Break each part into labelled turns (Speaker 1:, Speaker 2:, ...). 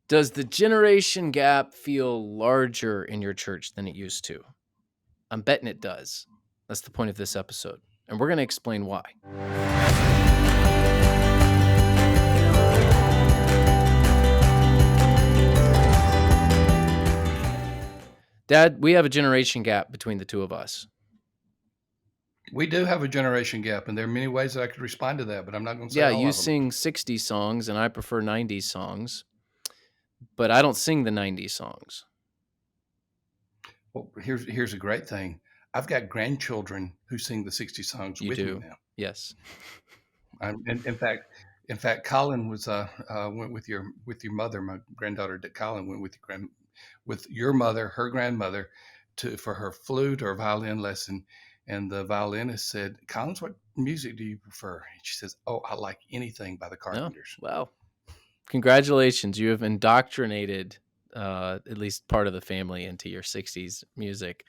Speaker 1: Does the generation gap feel larger in your church than it used to? I'm betting it does. That's the point of this episode. And we're going to explain why. Dad, we have a generation gap between the two of us.
Speaker 2: We do have a generation gap, and there are many ways that I could respond to that, but I'm not going to say all
Speaker 1: You
Speaker 2: of them.
Speaker 1: sing 60s songs, and I prefer 90s songs, but I don't sing the 90s songs.
Speaker 2: Well, here's a great thing. I've got grandchildren who sing the 60 songs
Speaker 1: You
Speaker 2: with
Speaker 1: do.
Speaker 2: me now.
Speaker 1: Yes.
Speaker 2: In fact, Colin was went with your mother. My granddaughter Colin went with your mother, her grandmother, for her flute or violin lesson. And the violinist said, "Collins, what music do you prefer?" And she says, "Oh, I like anything by the Carpenters."
Speaker 1: Oh, well, congratulations. You have indoctrinated at least part of the family into your 60s music.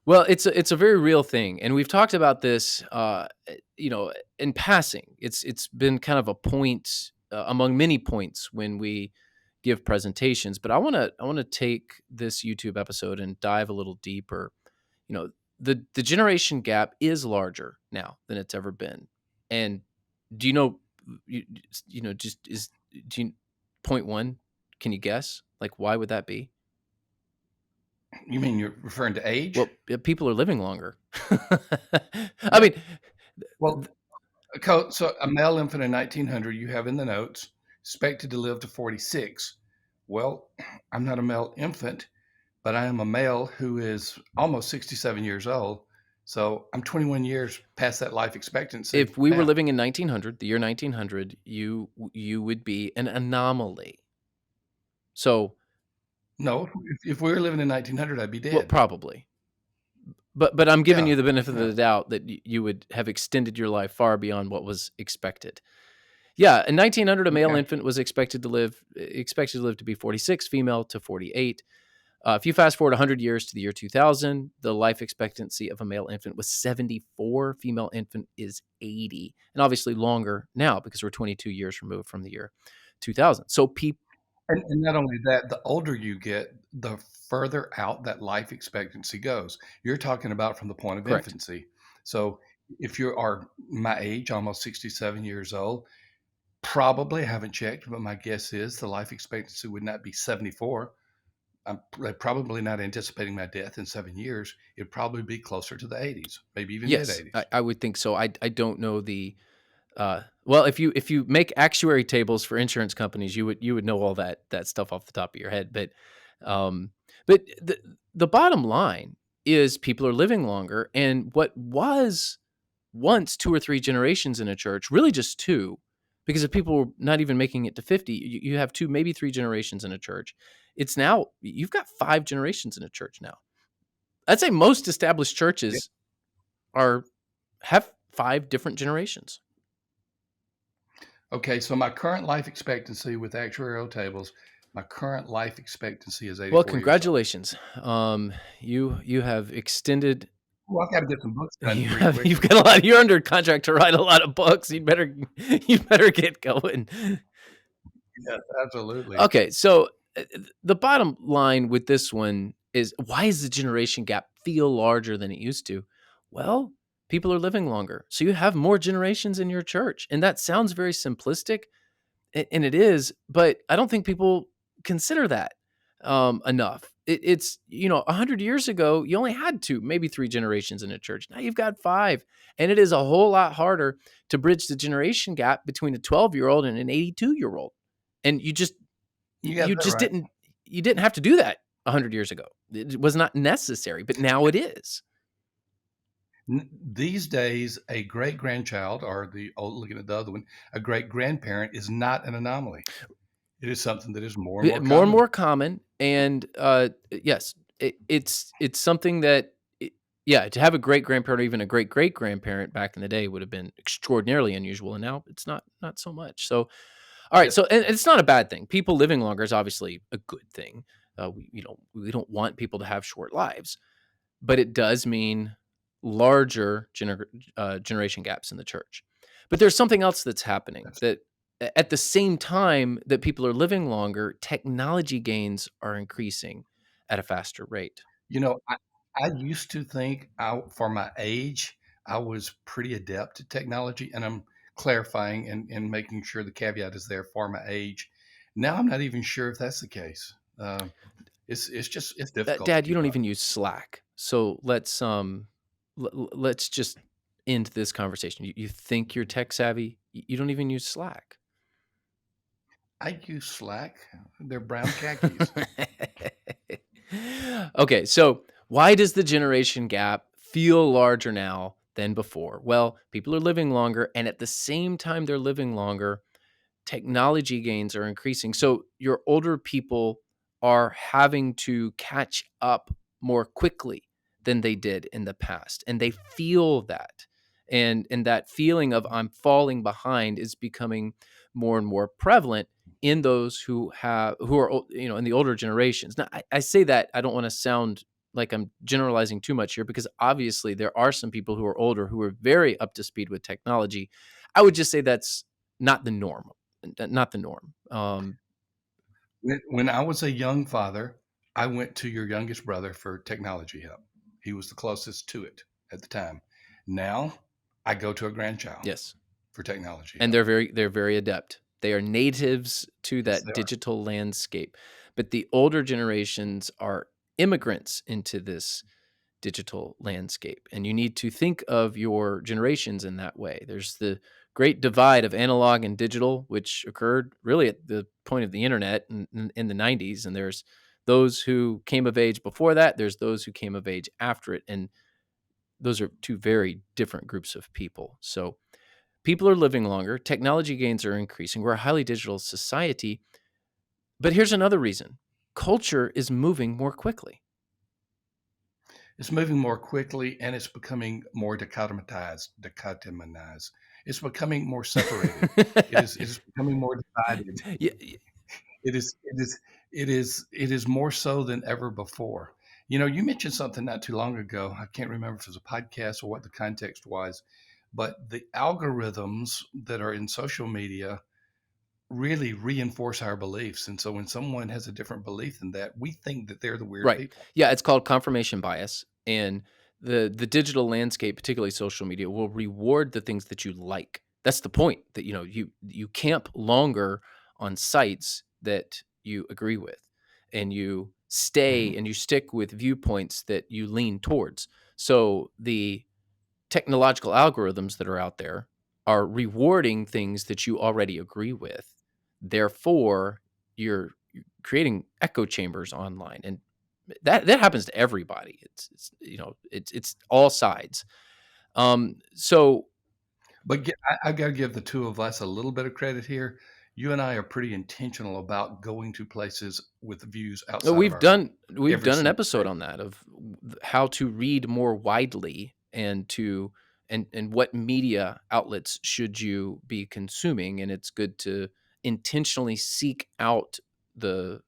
Speaker 1: Well, it's a very real thing, and we've talked about this, in passing. It's been kind of a point among many points when we give presentations. But I want to take this YouTube episode and dive a little deeper. You know, the generation gap is larger now than it's ever been. And do you know, just do you, point one? Can you guess? Like, why would that be?
Speaker 2: You mean you're referring to age?
Speaker 1: Well, people are living longer. I mean,
Speaker 2: Well, so a male infant in 1900, you have in the notes, expected to live to 46. Well, I'm not a male infant, but I am a male who is almost 67 years old. So I'm 21 years past that life expectancy.
Speaker 1: if we were
Speaker 2: now.
Speaker 1: living in 1900, the year 1900, you would be an anomaly. So,
Speaker 2: No, if we were living in 1900, I'd be dead.
Speaker 1: well, probably. But I'm giving
Speaker 2: Yeah,
Speaker 1: you the benefit
Speaker 2: yeah.
Speaker 1: of the doubt that you would have extended your life far beyond what was expected. Yeah, in 1900, a male
Speaker 2: Okay.
Speaker 1: infant was expected to live to be 46, female to 48. If you fast forward 100 years to the year 2000, the life expectancy of a male infant was 74. Female infant is 80. And obviously longer now because we're 22 years removed from the year 2000. So
Speaker 2: And not only that, the older you get, the further out that life expectancy goes. You're talking about from the point of
Speaker 1: correct.
Speaker 2: infancy. So if you are my age, almost 67 years old, probably haven't checked, but my guess is the life expectancy would not be 74. I'm probably not anticipating my death in 7 years. It'd probably be closer to the 80s, maybe even mid
Speaker 1: Yes,
Speaker 2: 80s.
Speaker 1: I would think so. I don't know the well, if you make actuary tables for insurance companies, you would know all that stuff off the top of your head. But the bottom line is people are living longer, and what was once 2 or 3 generations in a church, really just 2, because if people were not even making it to 50, you have 2, maybe 3 generations in a church. It's now you've got 5 generations in a church now. I'd say most established churches have 5 different generations.
Speaker 2: Okay, so my current life expectancy with actuarial tables, my current life expectancy is 84
Speaker 1: Well,
Speaker 2: years old.
Speaker 1: congratulations. You have extended.
Speaker 2: Well, I've got to get some books done pretty quick.
Speaker 1: You've got a lot. You're under contract to write a lot of books. You better get going.
Speaker 2: Yes, absolutely.
Speaker 1: Okay, so the bottom line with this one is, why does the generation gap feel larger than it used to? Well, people are living longer, so you have more generations in your church, and that sounds very simplistic, and it is, but I don't think people consider that enough. It's 100 years ago, you only had 2, maybe 3 generations in a church. Now you've got 5, and it is a whole lot harder to bridge the generation gap between a 12-year-old and an 82-year-old. And you just
Speaker 2: Right.
Speaker 1: didn't have to do that 100 years ago. It was not necessary, but now it is.
Speaker 2: These days, a great grandchild, or looking at the other one, a great grandparent is not an anomaly. It is something that is more and more common.
Speaker 1: And more common. And yes, it's something that, to have a great grandparent or even a great great grandparent back in the day would have been extraordinarily unusual, and now it's not so much. So, all right, so and it's not a bad thing. People living longer is obviously a good thing. We don't want people to have short lives, but it does mean larger generation gaps in the church. But there's something else that's happening that At the same time that people are living longer, technology gains are increasing at a faster rate.
Speaker 2: You know, I used to think for my age, I was pretty adept at technology, and I'm clarifying and making sure the caveat is there for my age. Now I'm not even sure if that's the case. It's just it's difficult to
Speaker 1: Dad, you
Speaker 2: keep
Speaker 1: don't
Speaker 2: up.
Speaker 1: even use Slack. So let's just end this conversation. You think you're tech savvy? You don't even use Slack.
Speaker 2: I use Slack. They're brown khakis.
Speaker 1: Okay, so why does the generation gap feel larger now than before? Well, people are living longer, and at the same time they're living longer, technology gains are increasing. So your older people are having to catch up more quickly than they did in the past. And they feel that. And that feeling of I'm falling behind is becoming more and more prevalent in those who are in the older generations. Now I say that I don't want to sound like I'm generalizing too much here, because obviously there are some people who are older who are very up to speed with technology. I would just say that's not the norm, not the norm.
Speaker 2: When I was a young father, I went to your youngest brother for technology help. He was the closest to it at the time. Now I go to a grandchild
Speaker 1: Yes,
Speaker 2: for technology
Speaker 1: and
Speaker 2: help.
Speaker 1: they're very adept. They are natives to
Speaker 2: Yes,
Speaker 1: that
Speaker 2: they are.
Speaker 1: digital landscape, but the older generations are immigrants into this digital landscape, and you need to think of your generations in that way. There's the great divide of analog and digital, which occurred really at the point of the internet in the 90s, and there's those who came of age before that. There's those who came of age after it, and those are two very different groups of people. So people are living longer, technology gains are increasing. We're a highly digital society. But here's another reason: culture is moving more quickly.
Speaker 2: It's moving more quickly and it's becoming more dichotomized. It's becoming more separated. It is becoming more divided.
Speaker 1: Yeah,
Speaker 2: It is it is it is more so than ever before. You know, you mentioned something not too long ago. I can't remember if it was a podcast or what the context was, but the algorithms that are in social media really reinforce our beliefs. And so when someone has a different belief than that, we think that they're the weird
Speaker 1: right.
Speaker 2: people.
Speaker 1: Yeah, it's called confirmation bias. And the digital landscape, particularly social media, will reward the things that you like. That's the point, that you camp longer on sites that you agree with, and you stay
Speaker 2: Hmm.
Speaker 1: and you stick with viewpoints that you lean towards. So the technological algorithms that are out there are rewarding things that you already agree with. Therefore, you're creating echo chambers online, and that happens to everybody. It's all sides. So
Speaker 2: I've got to give the two of us a little bit of credit here. You and I are pretty intentional about going to places with views outside of
Speaker 1: we've
Speaker 2: our own
Speaker 1: done we've
Speaker 2: every
Speaker 1: done an
Speaker 2: single
Speaker 1: episode
Speaker 2: day.
Speaker 1: on that, of how to read more widely, and what media outlets should you be consuming, and it's good to intentionally seek out the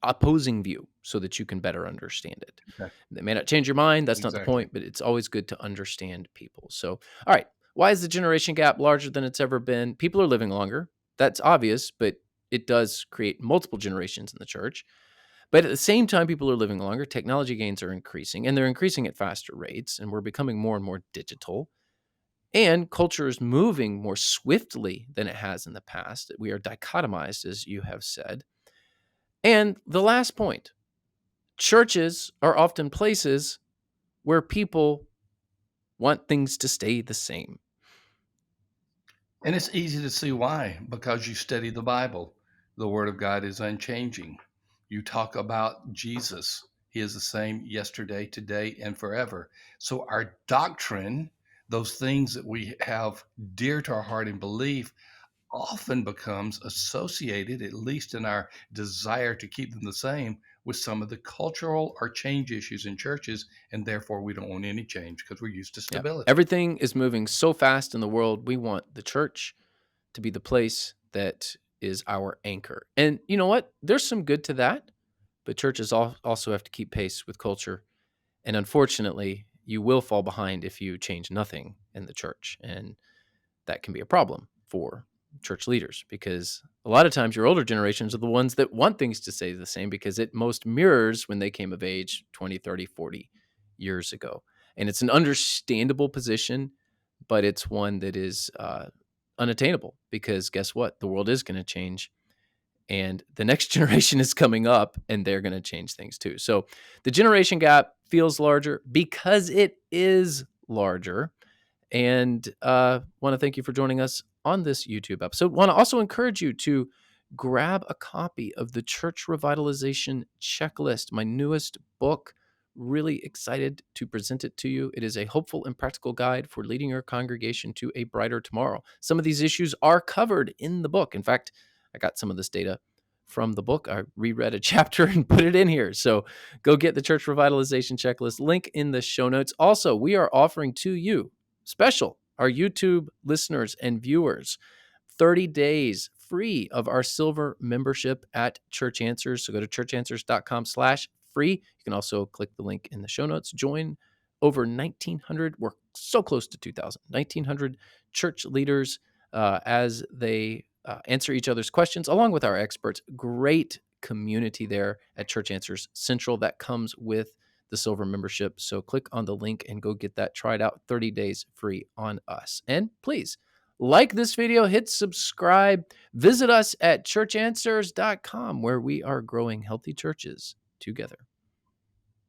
Speaker 1: opposing view so that you can better understand it.
Speaker 2: Okay,
Speaker 1: They may not change your mind, that's not the
Speaker 2: exactly.
Speaker 1: point, but it's always good to understand people. So, all right, why is the generation gap larger than it's ever been? People are living longer. That's obvious, but it does create multiple generations in the church. But at the same time, people are living longer. Technology gains are increasing, and they're increasing at faster rates, and we're becoming more and more digital. And culture is moving more swiftly than it has in the past. We are dichotomized, as you have said. And the last point: churches are often places where people want things to stay the same.
Speaker 2: And it's easy to see why, because you study the Bible. The Word of God is unchanging. You talk about Jesus. He is the same yesterday, today, and forever. So our doctrine, those things that we have dear to our heart and belief, often becomes associated, at least in our desire to keep them the same, with some of the cultural or change issues in churches. And therefore, we don't want any change because we're used to
Speaker 1: Yeah.
Speaker 2: stability.
Speaker 1: Everything is moving so fast in the world. We want the church to be the place that is our anchor. And you know what? There's some good to that, but churches also have to keep pace with culture. And unfortunately, you will fall behind if you change nothing in the church. And that can be a problem for church leaders, because a lot of times your older generations are the ones that want things to stay the same because it most mirrors when they came of age 20, 30, 40 years ago. And it's an understandable position, but it's one that is unattainable, because guess what? The world is going to change, and the next generation is coming up, and they're going to change things too. So the generation gap feels larger because it is larger. And want to thank you for joining us on this YouTube episode. Want to also encourage you to grab a copy of the Church Revitalization Checklist, my newest book. Really excited to present it to you. It is a hopeful and practical guide for leading your congregation to a brighter tomorrow. Some of these issues are covered in the book. In fact, I got some of this data from the book. I reread a chapter and put it in here. So go get the Church Revitalization Checklist. Link in the show notes. Also, we are offering to you, special, our YouTube listeners and viewers, 30 days free of our silver membership at Church Answers. So go to churchanswers.com/free. You can also click the link in the show notes. Join over 1,900. We're so close to 2,000. 1,900 church leaders as they answer each other's questions along with our experts. Great community there at Church Answers Central that comes with the silver membership. So click on the link and go get that. Try it out. 30 days free on us. And please like this video, hit subscribe, visit us at churchanswers.com, where we are growing healthy churches together.